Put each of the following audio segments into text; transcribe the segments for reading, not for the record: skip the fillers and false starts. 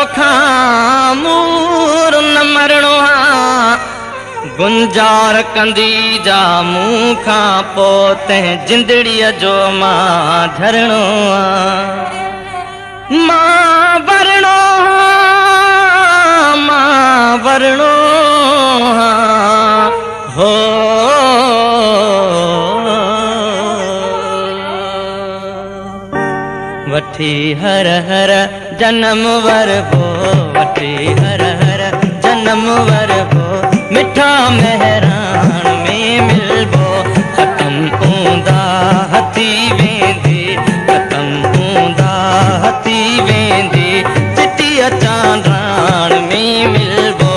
तोखां मूर न मरणो गुंजार कंदी जा मूं खां पोइ तंहिं जिंदड़ीअ जो मां झरणो मां वरणो हो वठी हर हर जन्म वरबो वठी हर हर जन्म वरबो मिठा मेहरान में मिलबो खत्म ऊंदा हथी वेंदी खत्म ऊंदा हथी वेंदी चिट्टीअ चांडाण में मिलबो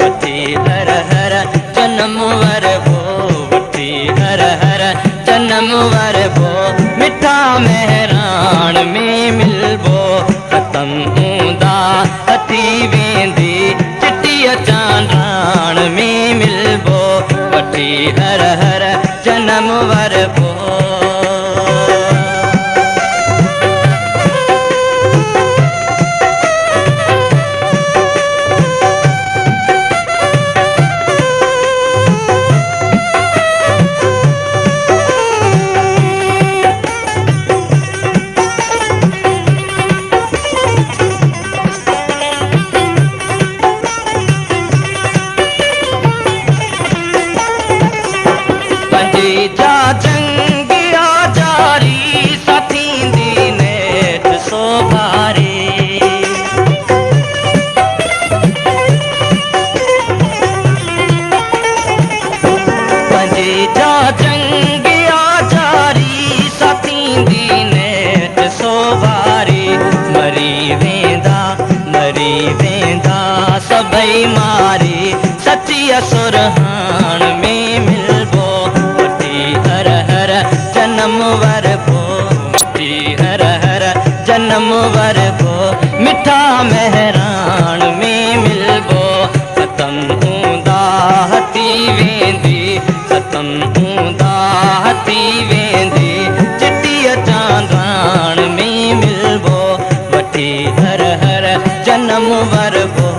वठी हर हर जन्म वरबो वठी हर हर जन्म वरबो मिठा मेहरान में मिलबो खत्म ऊंदा हथी वेंदी चिट्टीअ चांडाण में मिलबो वठी हर हर जन्म वरबो सभई मारी सची सुरहान में मिलबो वठी हर हर जन्म वरबो वठी हर हर जन्म वरबो मिठा मेहरान में मिलबो खत्म ऊंदा हथी वेंदी खत्म ऊंदा हथी वेंदी चिट्टीअ चांडाण में मिलबो वठी हर हर जन्म वरबो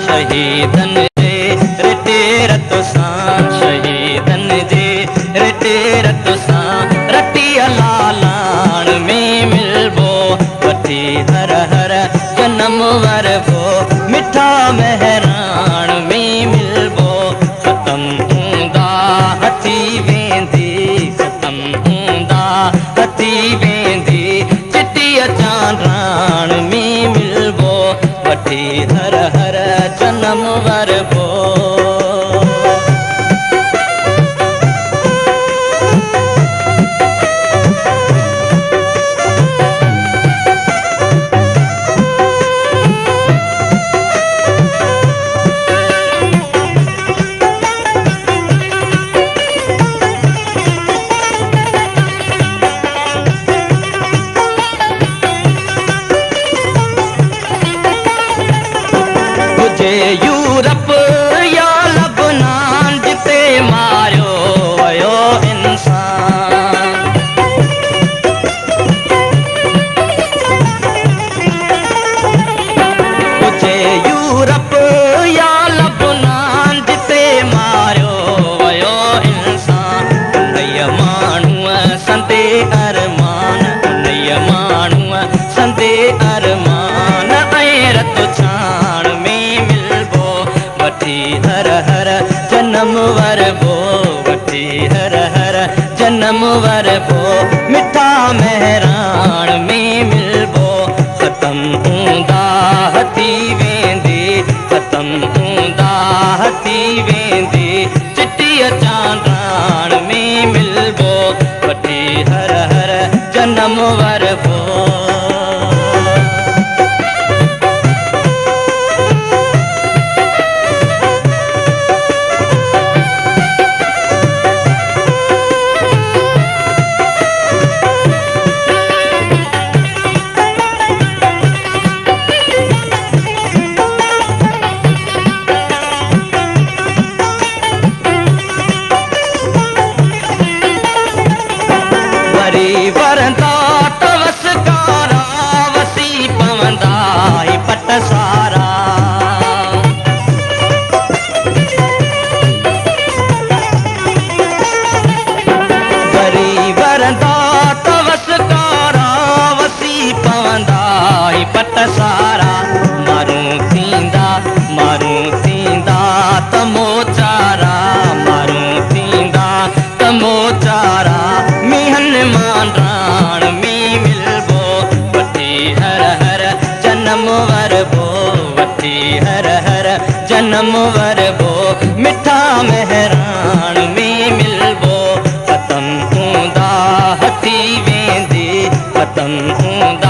शहीदन जे रिटे रत सां शहीदन जे रिटे रत सां रटिया लालाण में मिलबो वठी हर हर जन्म वरबो मिठा मेहरान में मिलबो खत्म ऊंदा हथी वेंदी खत्म ऊंदा हथी वेंदी चिट्टीअ चांडाण में मिलबो वठी हर हर जन्म वरबो यूरोप या लबनान जिते मारियो वयो इंसान हुजे यूरोप या लबनान जिते मारियो वयो इंसान उन्हीअ माण्हूअ संदे अरमान उन्हीअ माण्हूअ संदे अरमान ऐं रत छाण वठी हर हर जन्म वरबो वठी हर हर जन्म वरबो मिठा मेहरान में मिलबो ख़त्म हूंदा हथी वेंदे ख़त्म हूंदा हथी वेंदे चिटीअ चांडाण में मिलबो वठी हर हर जनम वरबो वरंदा तवस कारा वसी पवंदा पट सारा वरी वरंदा तवस कारा वसी पवंदा पट सारा मारूं थींदा तमोचारा मारूं थींदा तमोचारा मिहन मांडाण में मिलबो वठी हर हर जनम वरबो वठी हर हर जनम वरबो मिठा मेहराण में मिलबो ख़त्म हूंदा हथी वेंदे ख़त्म हूंदा